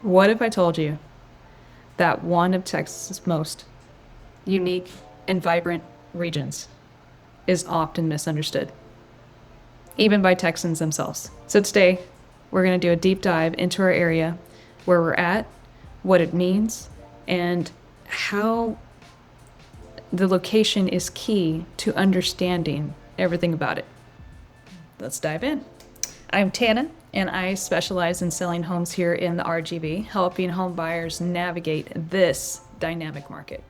What if I told you that one of Texas's most unique and vibrant regions is often misunderstood, even by Texans themselves? So today, we're going to do a deep dive into our area, where we're at, what it means, and how the location is key to understanding everything about it. Let's dive in. I'm Tana, and I specialize in selling homes here in the RGV, helping home buyers navigate this dynamic market.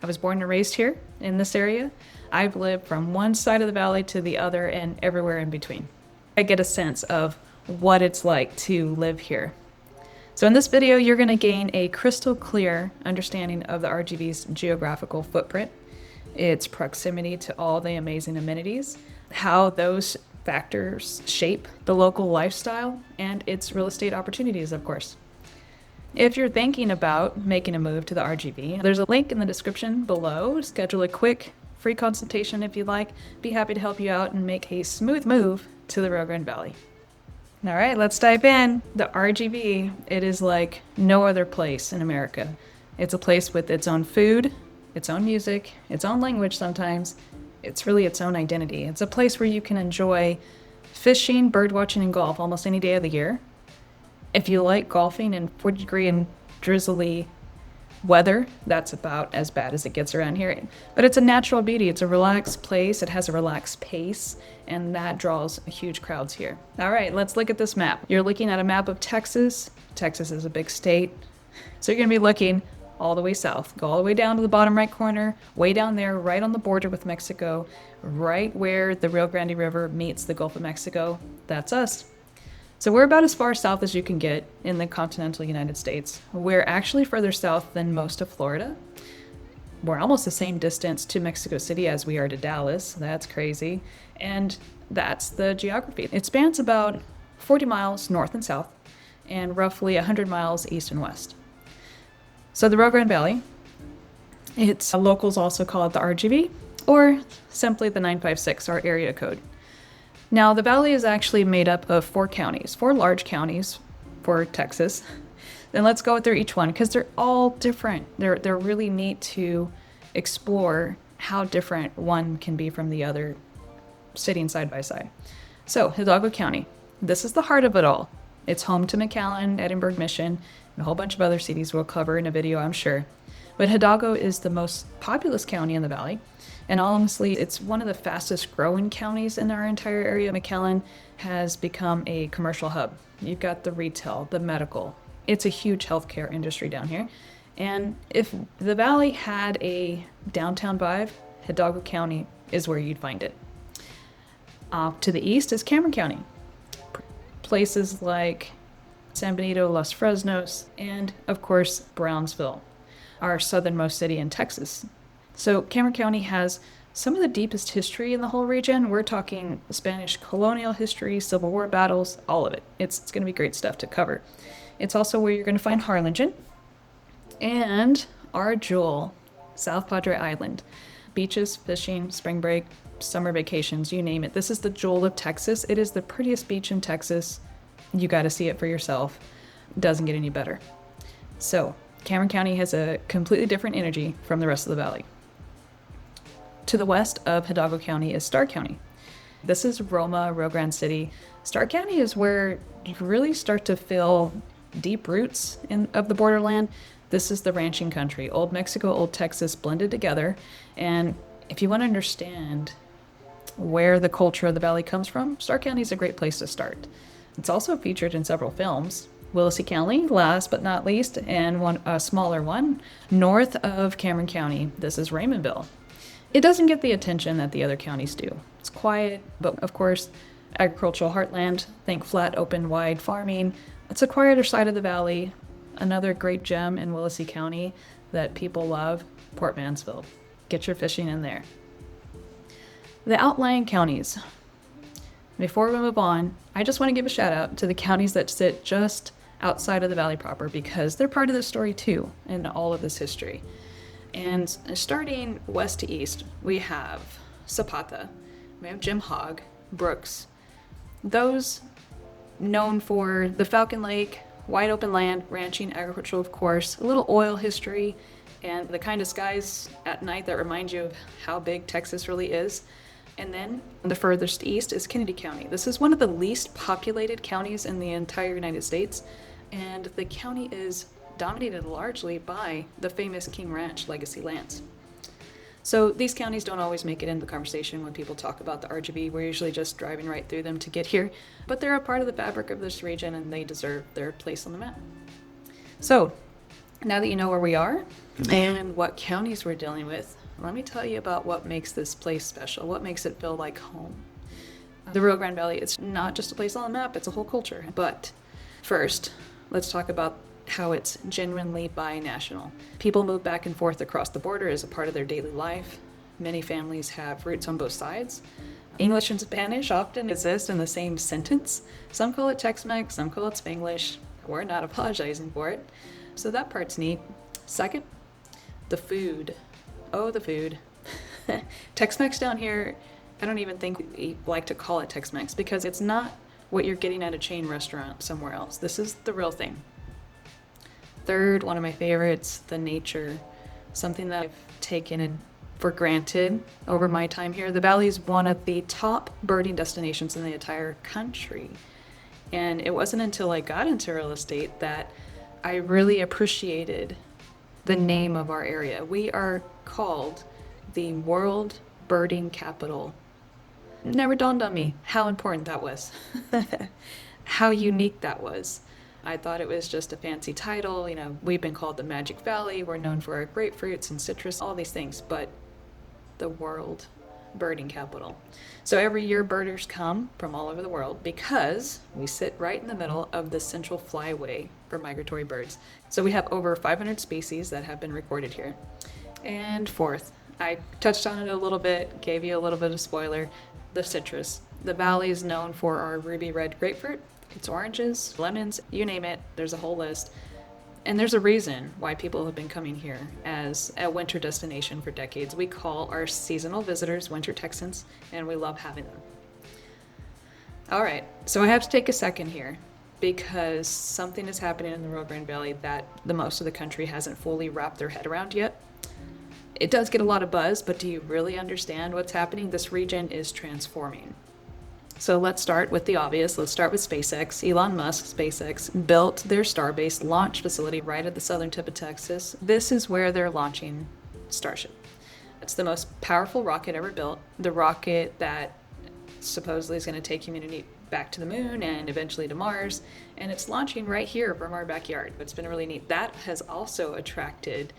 I was born and raised here in this area. I've lived from one side of the valley to the other and everywhere in between. I get a sense of what it's like to live here. So in this video, you're going to gain a crystal clear understanding of the RGV's geographical footprint, its proximity to all the amazing amenities, how those factors shape the local lifestyle, and its real estate opportunities, of course. If you're thinking about making a move to the RGV, there's a link in the description below. Schedule a quick free consultation if you'd like. Be happy to help you out and make a smooth move to the Rio Grande Valley. All right, let's dive in. The RGV, it is like no other place in America. It's a place with its own food, its own music, its own language sometimes. It's really its own identity. It's a place where you can enjoy fishing, bird watching, and golf almost any day of the year. If you like golfing in 40-degree and drizzly weather, that's about as bad as it gets around here. But it's a natural beauty. It's a relaxed place. It has a relaxed pace, and that draws huge crowds here. All right, let's look at this map. You're looking at a map of Texas. Texas is a big state. So you're going to be looking all the way south. Go all the way down to the bottom right corner, way down there, right on the border with Mexico, right where the Rio Grande River meets the Gulf of Mexico. That's us. So we're about as far south as you can get in the continental United States. We're actually further south than most of Florida. We're almost the same distance to Mexico City as we are to Dallas. That's crazy. And that's the geography. It spans about 40 miles north and south and roughly 100 miles east and west. So the Rio Grande Valley, locals also call it the RGV, or simply the 956, our area code. Now, the valley is actually made up of four large counties for Texas. Then let's go through each one because they're all different. They're really neat to explore how different one can be from the other sitting side by side. So Hidalgo County, this is the heart of it all. It's home to McAllen, Edinburgh, Mission, and a whole bunch of other cities we'll cover in a video, I'm sure. But Hidalgo is the most populous county in the valley. And honestly, it's one of the fastest growing counties in our entire area. McAllen has become a commercial hub. You've got the retail, the medical. It's a huge healthcare industry down here. And if the valley had a downtown vibe, Hidalgo County is where you'd find it. Off to the east is Cameron County. Places like San Benito, Los Fresnos, and of course, Brownsville, our southernmost city in Texas. So Cameron County has some of the deepest history in the whole region. We're talking Spanish colonial history, Civil War battles, all of it. It's going to be great stuff to cover. It's also where you're going to find Harlingen and our jewel, South Padre Island. Beaches, fishing, spring break, summer vacations, you name it. This is the jewel of Texas. It is the prettiest beach in Texas. You got to see it for yourself. It doesn't get any better. So Cameron County has a completely different energy from the rest of the valley. To the west of Hidalgo County is Starr County. This is Roma, Rio Grande City. Starr County is where you really start to feel deep roots of the borderland. This is the ranching country, old Mexico, old Texas blended together. And if you want to understand where the culture of the valley comes from, Starr County is a great place to start. It's also featured in several films. Willacy County, last but not least, and a smaller one, north of Cameron County. This is Raymondville. It doesn't get the attention that the other counties do. It's quiet, but of course, agricultural heartland. Think flat, open, wide farming. It's a quieter side of the valley. Another great gem in Willacy County that people love, Port Mansfield. Get your fishing in there. The outlying counties. Before we move on, I just want to give a shout out to the counties that sit just outside of the valley proper because they're part of the story too in all of this history. And starting west to east, we have Zapata, we have Jim Hogg, Brooks. Those known for the Falcon Lake, Wide open land, ranching, agriculture, of course, a little oil history, and the kind of skies at night that remind you of how big Texas really is. And then the furthest east is Kennedy County. This is one of the least populated counties in the entire United States, and the county is dominated largely by the famous King Ranch legacy lands. So these counties don't always make it into the conversation when people talk about the RGV. We're usually just driving right through them to get here, but they're a part of the fabric of this region and they deserve their place on the map. So now that you know where we are and what counties we're dealing with, let me tell you about what makes this place special, what makes it feel like home. The Rio Grande Valley, it's not just a place on the map, it's a whole culture. But first, let's talk about how it's genuinely binational. People move back and forth across the border as a part of their daily life. Many families have roots on both sides. English and Spanish often exist in the same sentence. Some call it Tex-Mex, some call it Spanglish. We're not apologizing for it. So that part's neat. Second, the food. Oh, the food. Tex-Mex down here, I don't even think we like to call it Tex-Mex because it's not what you're getting at a chain restaurant somewhere else. This is the real thing. Third, one of my favorites, the nature. Something that I've taken for granted over my time here. The valley is one of the top birding destinations in the entire country. And it wasn't until I got into real estate that I really appreciated the name of our area. We are called the World Birding Capital. It never dawned on me how important that was, how unique that was. I thought it was just a fancy title. You know, we've been called the Magic Valley. We're known for our grapefruits and citrus, all these things, but the World Birding Capital. So every year birders come from all over the world because we sit right in the middle of the central flyway for migratory birds. So we have over 500 species that have been recorded here. And fourth, I touched on it a little bit, gave you a little bit of spoiler, the citrus. The valley is known for our ruby red grapefruit. It's oranges, lemons, you name it, there's a whole list. And there's a reason why people have been coming here as a winter destination for decades. We call our seasonal visitors winter Texans, and we love having them. All right, so I have to take a second here because something is happening in the Rio Grande Valley that the most of the country hasn't fully wrapped their head around yet. It does get a lot of buzz, but do you really understand what's happening? This region is transforming. So let's start with the obvious. Let's start with SpaceX. Elon Musk, SpaceX, built their Starbase launch facility right at the southern tip of Texas. This is where they're launching Starship. It's the most powerful rocket ever built. The rocket that supposedly is going to take humanity back to the moon and eventually to Mars. And it's launching right here from our backyard. It's been really neat. That has also attracted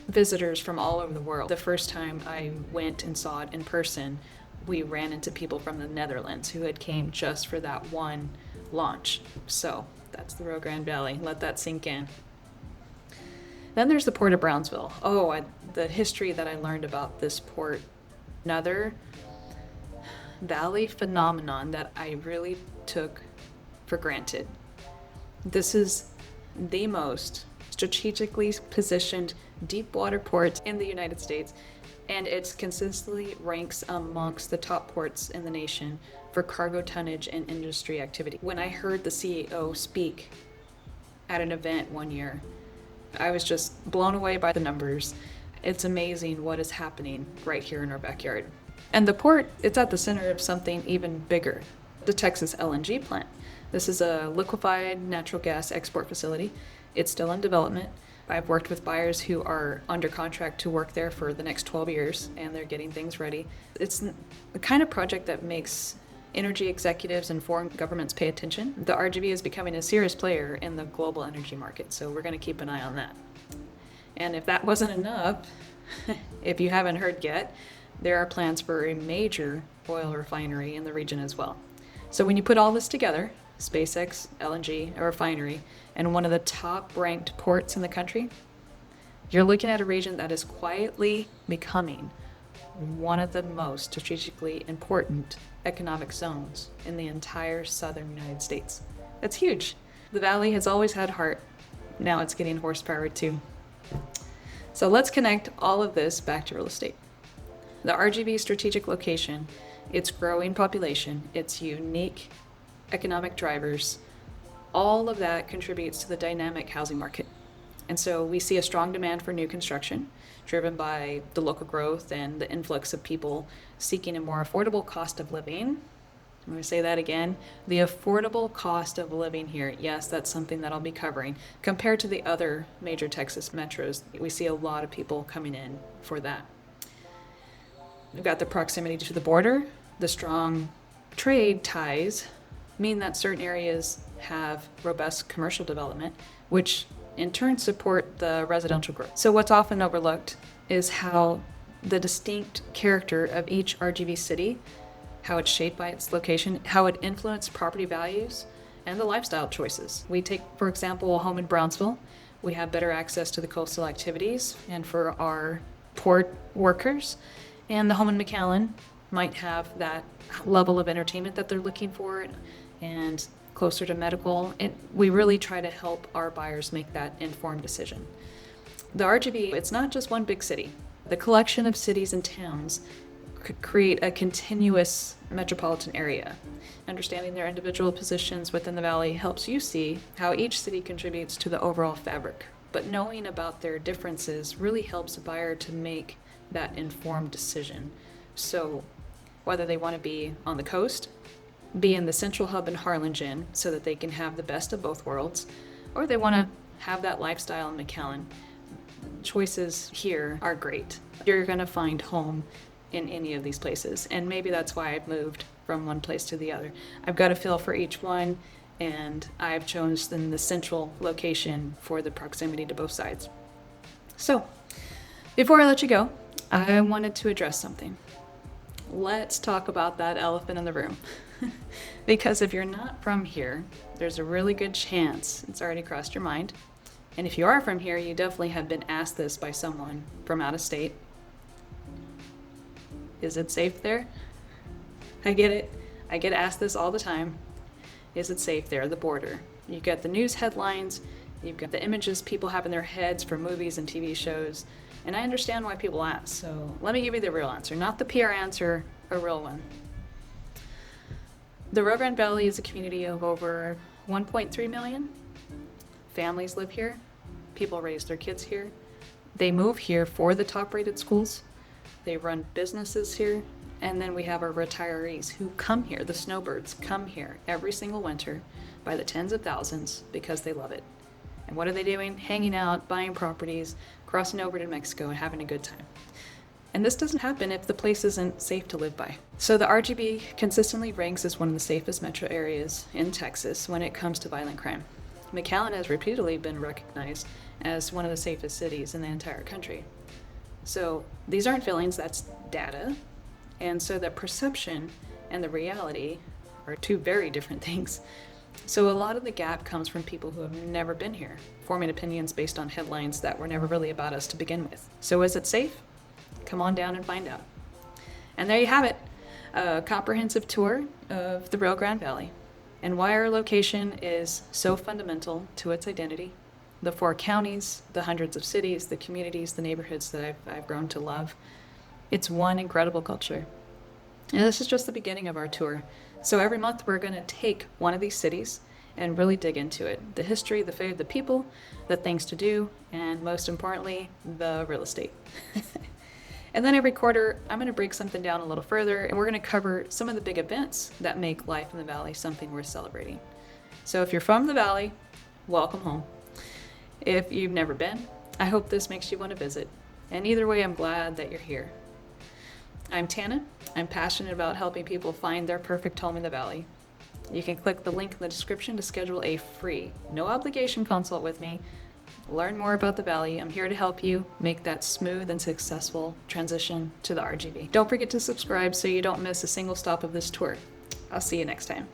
visitors from all over the world. The first time I went and saw it in person, we ran into people from the Netherlands who had came just for that one launch. So that's the Rio Grande Valley. Let that sink in. Then there's the Port of Brownsville. The history that I learned about this port. Another valley phenomenon that I really took for granted. This is the most strategically positioned deep water port in the United States, and it consistently ranks amongst the top ports in the nation for cargo tonnage and industry activity. When I heard the CEO speak at an event one year, I was just blown away by the numbers. It's amazing what is happening right here in our backyard. And the port, it's at the center of something even bigger, the Texas LNG plant. This is a liquefied natural gas export facility. It's still in development. I've worked with buyers who are under contract to work there for the next 12 years, and they're getting things ready. It's the kind of project that makes energy executives and foreign governments pay attention. The RGV is becoming a serious player in the global energy market, so we're going to keep an eye on that. And if that wasn't enough, if you haven't heard yet, there are plans for a major oil refinery in the region as well. So when you put all this together, SpaceX, LNG, a refinery, and one of the top-ranked ports in the country, you're looking at a region that is quietly becoming one of the most strategically important economic zones in the entire southern United States. That's huge. The valley has always had heart. Now it's getting horsepower too. So let's connect all of this back to real estate. The RGV strategic location, its growing population, its unique economic drivers, All of that contributes to the dynamic housing market. And so we see a strong demand for new construction, driven by the local growth and the influx of people seeking a more affordable cost of living. I'm going to say that again. The affordable cost of living here. Yes, that's something that I'll be covering. Compared to the other major Texas metros, we see a lot of people coming in for that. We've got the proximity to the border. The strong trade ties mean that certain areas have robust commercial development, which in turn support the residential growth. So what's often overlooked is how the distinct character of each RGV city, how it's shaped by its location, how it influenced property values and the lifestyle choices. We take, for example, a home in Brownsville. We have better access to the coastal activities and for our port workers. And the home in McAllen might have that level of entertainment that they're looking for and closer to medical. And we really try to help our buyers make that informed decision. The RGV, it's not just one big city. The collection of cities and towns could create a continuous metropolitan area. Understanding their individual positions within the valley helps you see how each city contributes to the overall fabric. But knowing about their differences really helps a buyer to make that informed decision. So whether they want to be on the coast, be in the central hub in Harlingen so that they can have the best of both worlds, or they want to have that lifestyle in McAllen, choices here are great. You're going to find home in any of these places, and maybe that's why I've moved from one place to the other. I've got a feel for each one, and I've chosen the central location for the proximity to both sides. So, before I let you go, I wanted to address something. Let's talk about that elephant in the room. Because if you're not from here, there's a really good chance it's already crossed your mind. And if you are from here, you definitely have been asked this by someone from out of state. Is it safe there? I get it. I get asked this all the time. Is it safe there, the border? You get the news headlines, you've got the images people have in their heads for movies and TV shows, and I understand why people ask. So let me give you the real answer, not the PR answer, a real one. The Rio Grande Valley is a community of over 1.3 million. Families live here. People raise their kids here. They move here for the top-rated schools. They run businesses here. And then we have our retirees who come here, the snowbirds come here every single winter by the tens of thousands because they love it. And what are they doing? Hanging out, buying properties, crossing over to Mexico and having a good time. And this doesn't happen if the place isn't safe to live by. So the RGV consistently ranks as one of the safest metro areas in Texas when it comes to violent crime. McAllen has repeatedly been recognized as one of the safest cities in the entire country. So these aren't feelings, that's data. And so the perception and the reality are two very different things. So a lot of the gap comes from people who have never been here, forming opinions based on headlines that were never really about us to begin with. So is it safe? Come on down and find out. And there you have it, a comprehensive tour of the Rio Grande Valley and why our location is so fundamental to its identity. The 4 counties, the hundreds of cities, the communities, the neighborhoods that I've grown to love. It's one incredible culture. And this is just the beginning of our tour. So every month we're going to take one of these cities and really dig into it. The history, the food, the people, the things to do, and most importantly, the real estate. And then every quarter, I'm going to break something down a little further, and we're going to cover some of the big events that make life in the Valley something worth celebrating. So if you're from the Valley, welcome home. If you've never been, I hope this makes you want to visit. And either way, I'm glad that you're here. I'm Tana. I'm passionate about helping people find their perfect home in the Valley. You can click the link in the description to schedule a free, no obligation consult with me. Learn more about the Valley. I'm here to help you make that smooth and successful transition to the RGV. Don't forget to subscribe so you don't miss a single stop of this tour. I'll see you next time.